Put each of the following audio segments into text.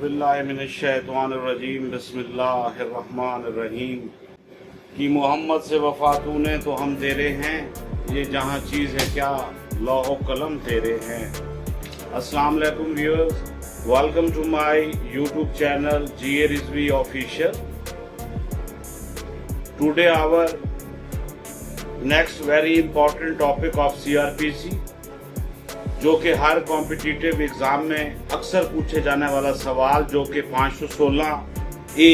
औज़ुबिल्लाहि मिनश्शैतानिर्रजीम बिस्मिल्लाहिर्रहमानिर्रहीम कि मोहम्मद से वफ़ा तूने तो हम तेरे हैं, ये जहाँ चीज़ है क्या लौह कलम तेरे हैं। अस्सलाम वालेकुम viewers, welcome to my YouTube channel GA Rizvi Official। Today our next very important topic of CRPC, जो कि हर कॉम्पिटिटिव एग्जाम में अक्सर पूछे जाने वाला सवाल, जो कि 516A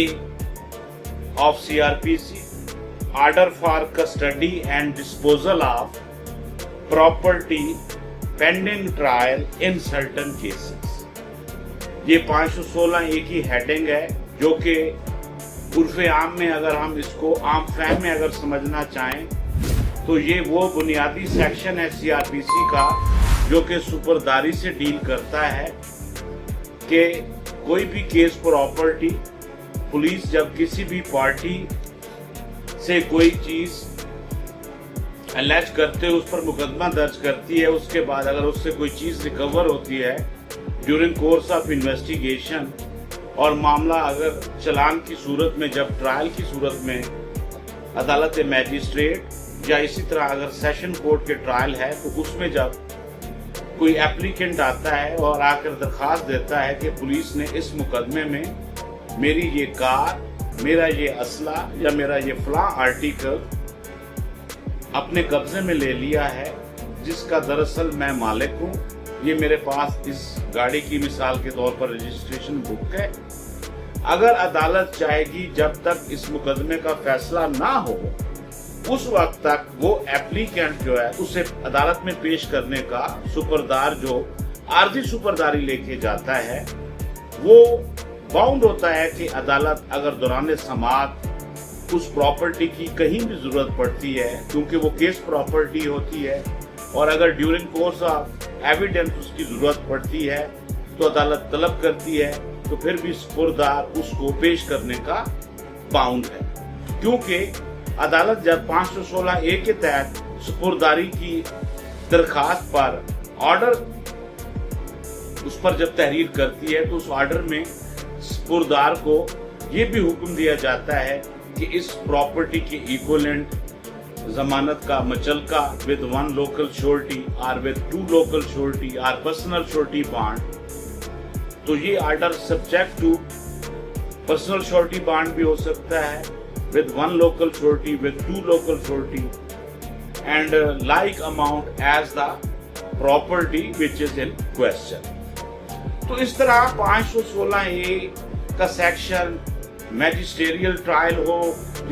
of CRPC, order for custody and disposal of property pending trial in certain cases. ये 516A की हेडिंग है, जो कि उर्फ़े आम में अगर हम इसको आम फहम में अगर समझना चाहें तो ये वो बुनियादी सेक्शन है CRPC का जो कि सुपरदारी से डील करता है कि कोई भी केस प्रॉपर्टी पुलिस जब किसी भी पार्टी से कोई चीज अलेज करते उस पर मुकदमा दर्ज करती है, उसके बाद अगर उससे कोई चीज रिकवर होती है ड्यूरिंग कोर्स ऑफ इन्वेस्टिगेशन, और मामला अगर चालान की सूरत में, जब ट्रायल की सूरत में अदालत मैजिस्ट्रेट या इसी तरह अगर सेशन कोर्ट के ट्रायल है, तो उसमें जब कोई एप्लीकेंट आता है और आकर दरखास्त देता है कि पुलिस ने इस मुकदमे में मेरी ये कार, मेरा ये असला या मेरा ये फलां आर्टिकल अपने कब्जे में ले लिया है, जिसका दरअसल मैं मालिक हूँ, ये मेरे पास इस गाड़ी की मिसाल के तौर पर रजिस्ट्रेशन बुक है। अगर अदालत चाहेगी जब तक इस मुकदमे का फैसला ना हो उस वक्त तक वो एप्लीकेंट जो है उसे अदालत में पेश करने का सुपरदार जो आर्जी सुपरदारी लेके जाता है, वो बाउंड होता है कि अदालत अगर दौरान समाअत उस प्रॉपर्टी की कहीं भी जरूरत पड़ती है, क्योंकि वो केस प्रॉपर्टी होती है, और अगर ड्यूरिंग कोर्स ऑफ एविडेंस उसकी जरूरत पड़ती है तो अदालत तलब करती है, तो फिर भी सुपरदार उसको पेश करने का बाउंड है। क्योंकि अदालत जब 516A के तहत सुपुर्दारी की दरखास्त पर ऑर्डर उस पर जब तहरीर करती है, तो उस ऑर्डर में सुपुर्दार को ये भी हुक्म दिया जाता है कि इस प्रॉपर्टी के इक्विवेलेंट जमानत का मचलका विद 1 लोकल श्योरिटी और विद 2 लोकल श्योरिटी और पर्सनल श्योरिटी बॉन्ड, तो ये order subject to personal surety bond भी हो सकता है, with 1 local surety, with 2 local surety, and like amount as the property which is in question। तो इस तरह 516A का सेक्शन मैजिस्ट्रियल ट्रायल हो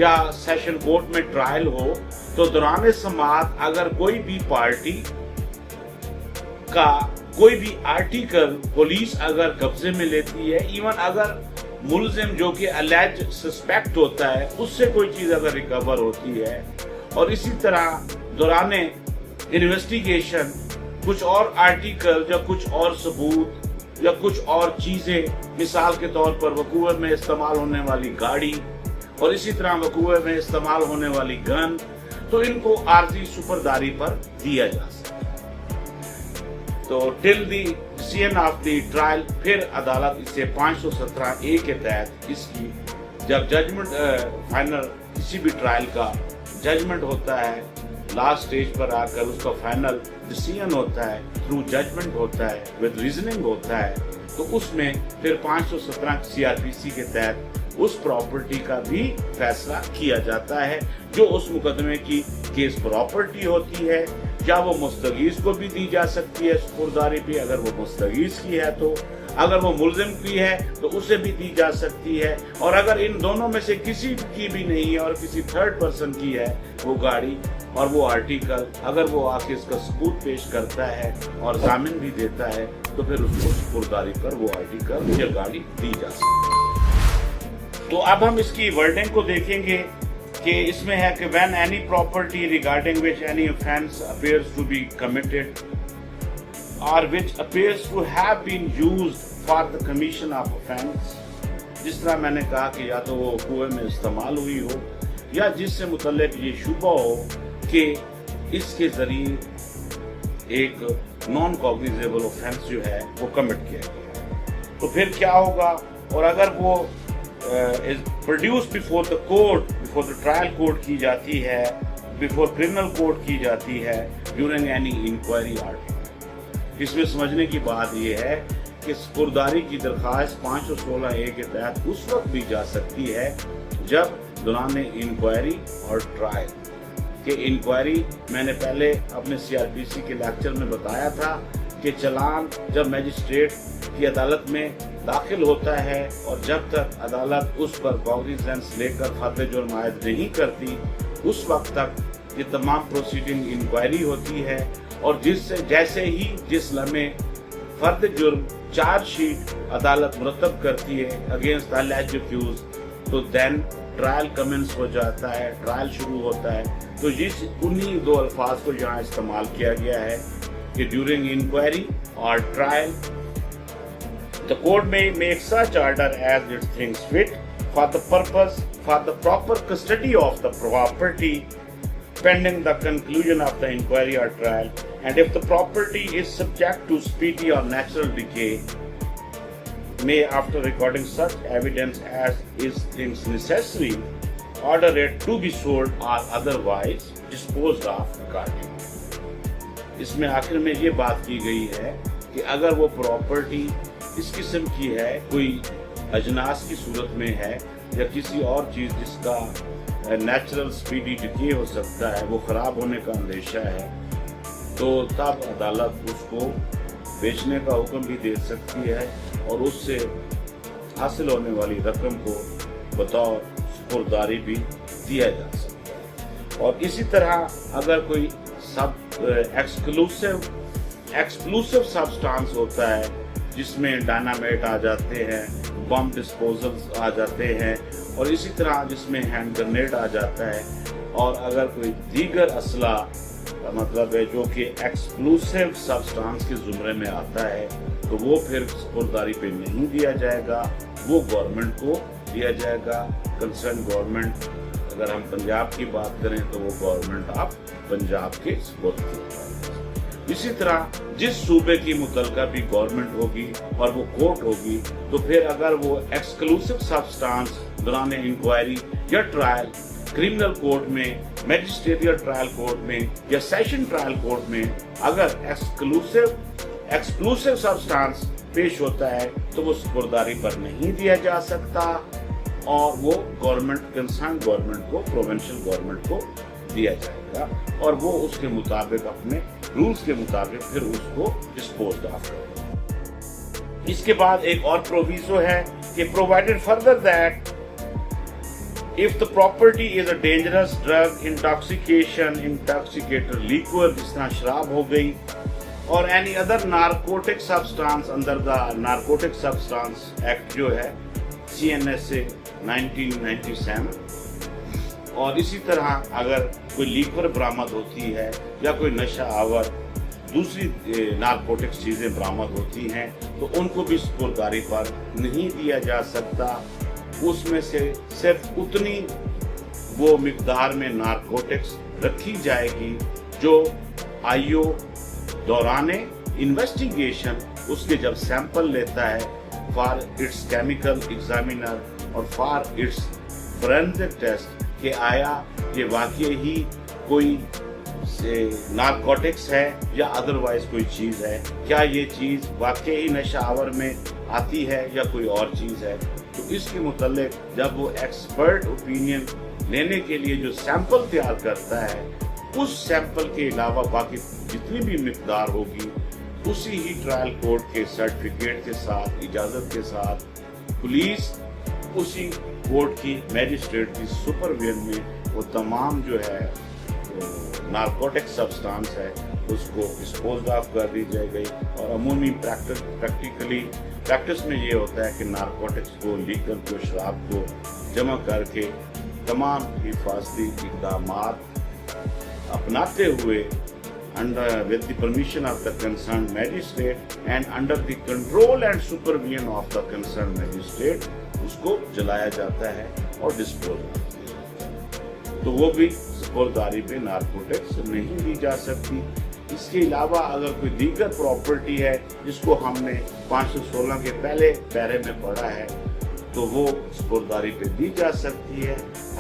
या सेशन कोर्ट में ट्रायल हो, तो दौरान समाअत अगर कोई भी पार्टी का कोई भी आर्टिकल पुलिस अगर कब्जे में लेती है, इवन अगर मुलजिम जो कि अलेज सस्पेक्ट होता है उससे कोई चीज अगर रिकवर होती है, और इसी तरह दौरान इन्वेस्टिगेशन कुछ और आर्टिकल या कुछ और सबूत या कुछ और चीजें, मिसाल के तौर पर वकूए में इस्तेमाल होने वाली गाड़ी और इसी तरह वकूए में इस्तेमाल होने वाली गन, तो इनको आर्जी सुपरदारी पर दिया जा सकता है। तो till the decision of the trial, फिर अदालत इसे 517A के तहत इसकी जब जजमेंट फाइनल किसी भी ट्रायल का जजमेंट होता है, लास्ट स्टेज पर आकर उसका फाइनल डिसीजन होता है, थ्रू जजमेंट होता है, विद रीजनिंग होता है, तो उसमें फिर 517 CRPC के तहत उस प्रॉपर्टी का भी फैसला किया जाता है, जो उस मुकदमे की केस प्रॉपर्टी होती है, या वो मुस्तगीज को भी दी जा सकती है सुपुर्दारी भी, अगर वो मुस्तगीज की है तो, अगर वो मुलजिम की है तो उसे भी दी जा सकती है, और अगर इन दोनों में से किसी की भी नहीं है और किसी थर्ड पर्सन की है वो गाड़ी और वो आर्टिकल, अगर वो आके इसका सबूत पेश करता है और जामिन भी देता है, तो फिर उसको सुपुर्दारी पर वो आर्टिकल या गाड़ी दी जा सकती है। तो अब हम इसकी वर्डिंग को देखेंगे कि इसमें है कि when any property regarding which any offence appears to be committed or which appears to have been used for the commission of offence, जिस तरह मैंने कहा कि या तो वो कुएं में इस्तेमाल हुई हो या जिससे मुतल्लिक ये शुबा हो कि इसके जरिए एक नॉन कॉग्निजेबल ऑफेंस जो है वो कमिट किया गया है। तो फिर क्या होगा, और अगर वो is produced before the court, before the trial court की जाती है, before criminal court की जाती है, during any inquiry article। इसमें समझने की बात ये है कि सपुर्दारी की दरख्वास्त 516A के तहत उस वक्त भी जा सकती है जब दौरान इंक्वायरी और ट्रायल के इंक्वायरी, मैंने पहले अपने CRPC के लेक्चर में बताया था कि चालान जब मजिस्ट्रेट की अदालत में दाखिल होता है और जब तक अदालत उस पर कॉग्निजेंस लेकर फर्द जुर्म आयद नहीं करती, उस वक्त तक ये तमाम प्रोसीडिंग इंक्वायरी होती है। और जैसे ही जिस लम्हे फर्द जुर्म चार्जशीट अदालत मुरतब करती है अगेंस्ट द alleged accused, तो देन ट्रायल कमेंस हो जाता है, ट्रायल शुरू होता है। तो उन्हीं दो अल्फाज को यहाँ इस्तेमाल किया गया है कि ड्यूरिंग इंक्वायरी और trial the court may make such order as it thinks fit for the proper custody of the property pending the conclusion of the inquiry or trial, and if the property is subject to speedy or natural decay, may after recording such evidence as is thinks necessary order it to be sold or otherwise disposed of accordingly। इसमें आखिर में ये बात की गई है कि अगर वो प्रॉपर्टी इस किस्म की है, कोई अजनास की सूरत में है या किसी और चीज़ जिसका नेचुरल स्पीडी डिके हो सकता है, वो ख़राब होने का अंदेशा है, तो तब अदालत उसको बेचने का हुक्म भी दे सकती है और उससे हासिल होने वाली रकम को बतौर सपुर्दारी भी दिया जा सकता है। और इसी तरह अगर कोई एक्सक्लूसिव सब्सटेंस होता है जिसमें डायनामाइट आ जाते हैं, बम डिस्पोजल्स आ जाते हैं और इसी तरह जिसमें हैंड ग्रेनेड आ जाता है, और अगर कोई दीगर असला मतलब है जो कि एक्सक्लूसिव सब्सटेंस के जुमरे में आता है, तो वो फिर सपुर्दारी पे नहीं दिया जाएगा, वो गवर्नमेंट को दिया जाएगा। कंसर्न गवर्नमेंट, अगर हम पंजाब की बात करें तो वो गवर्नमेंट ऑफ पंजाब के सपुर्द की। इसी तरह जिस सूबे की मुतलका भी गवर्नमेंट होगी और वो कोर्ट होगी, तो फिर अगर वो एक्सक्लूसिव सब्सटेंस दौरान इंक्वायरी या ट्रायल क्रिमिनल कोर्ट में, मैजिस्ट्रेटियल ट्रायल कोर्ट में या सेशन ट्रायल कोर्ट में अगर एक्सक्लूसिव सब्सटेंस पेश होता है, तो वो सपुर्दारी पर नहीं दिया जा सकता और वो गवर्नमेंट, कंसर्न गवर्नमेंट को, प्रोविंशियल गवर्नमेंट को दिया जाएगा और वो उसके मुताबिक, अपने रूल्स के मुताबिक फिर उसको डिस्पोज ऑफ करेगा। इसके बाद एक और प्रोविजो है कि provided further that if the property is a dangerous drug, intoxication, intoxicator liquor जिस तरह शराब हो गई, और any other narcotic substance under the Narcotic Substance Act जो है CNSA 1997, और इसी तरह अगर कोई लीक्वर बरामद होती है या कोई नशा आवर दूसरी नारकोटिक्स चीज़ें बरामद होती हैं, तो उनको भी सपुर्दारी पर नहीं दिया जा सकता। उसमें से सिर्फ उतनी वो मिकदार में नारकोटिक्स रखी जाएगी जो आईओ दौरान इन्वेस्टिगेशन उसके जब सैंपल लेता है फॉर इट्स केमिकल एग्जामिनर और फॉर इट्स फोरेंसिक टेस्ट कि आया ये वाकई ही कोई नारकोटिक्स है या अदरवाइज कोई चीज़ है, क्या ये चीज़ वाकई नशा आवर में आती है या कोई और चीज़ है। तो इसके मुतल्लिक जब वो एक्सपर्ट ओपिनियन लेने के लिए जो सैंपल तैयार करता है, उस सैंपल के अलावा बाकी जितनी भी मिकदार होगी उसी ही ट्रायल कोर्ट के सर्टिफिकेट के साथ, इजाज़त के साथ, पुलिस उसी कोर्ट की मैजिस्ट्रेट की सुपरविजन में वो तमाम जो है नारकोटिक सब्सटेंस है उसको डिस्पोज ऑफ कर दी जाएगी। और अमूमी प्रैक्टिस में ये होता है कि नारकोटिक्स को, लीकर को, शराब को जमा करके तमाम हिफाजती इक़दाम अपनाते हुए with the permission of the concerned magistrate and under the control and supervision of the concerned magistrate उसको जलाया जाता है और डिस्पोज। तो वो भी सपुर्दारी पे नारकोटिक्स नहीं दी जा सकती। اس کے علاوہ اگر کوئی دیگر پراپرٹی ہے جس کو ہم نے 516 کے پہلے پیرے میں پڑھا ہے تو وہ سپرداری پہ دی جا سکتی ہے.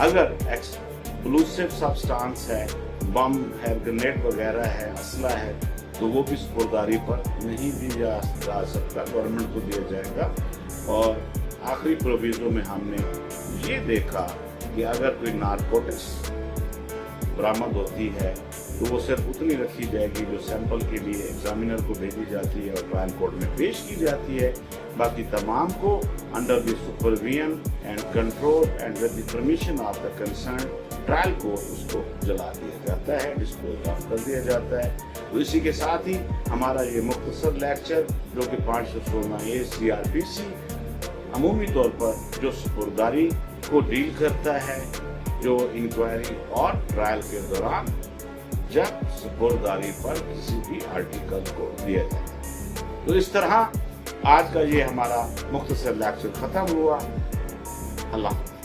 اگر ایکسپلوسیو سبسٹانس ہے، بم ہے، گرینیڈ وغیرہ ہے، اسلحہ ہے، تو وہ بھی سپرداری پر نہیں دی جا سکتا، گورنمنٹ کو دیا جائے گا. اور آخری پروویزوں میں ہم نے یہ دیکھا کہ اگر کوئی نارکوٹکس برآمد ہوتی ہے تو وہ صرف اتنی رکھی جائے گی جو سیمپل کے لیے ایگزامینر کو بھیجی جاتی ہے اور ٹرائل کورٹ میں پیش کی جاتی ہے. باقی تمام کو under the supervision and control and with the permission of the concern trial court اس کو جلا دیا جاتا ہے، ڈسپوز آف کر دیا جاتا ہے. تو اسی کے ساتھ ہی ہمارا یہ مختصر لیکچر جو کہ 516A CRPC عمومی طور پر جو سپرداری کو ڈیل کرتا ہے، جو انکوائری اور ٹرائل کے دوران جب سپرداری پر کسی بھی آرٹیکل کو دیا جاتا ہے. تو اس طرح آج کا یہ ہمارا مختصر لیکچر ختم ہوا. اللہ حافظ.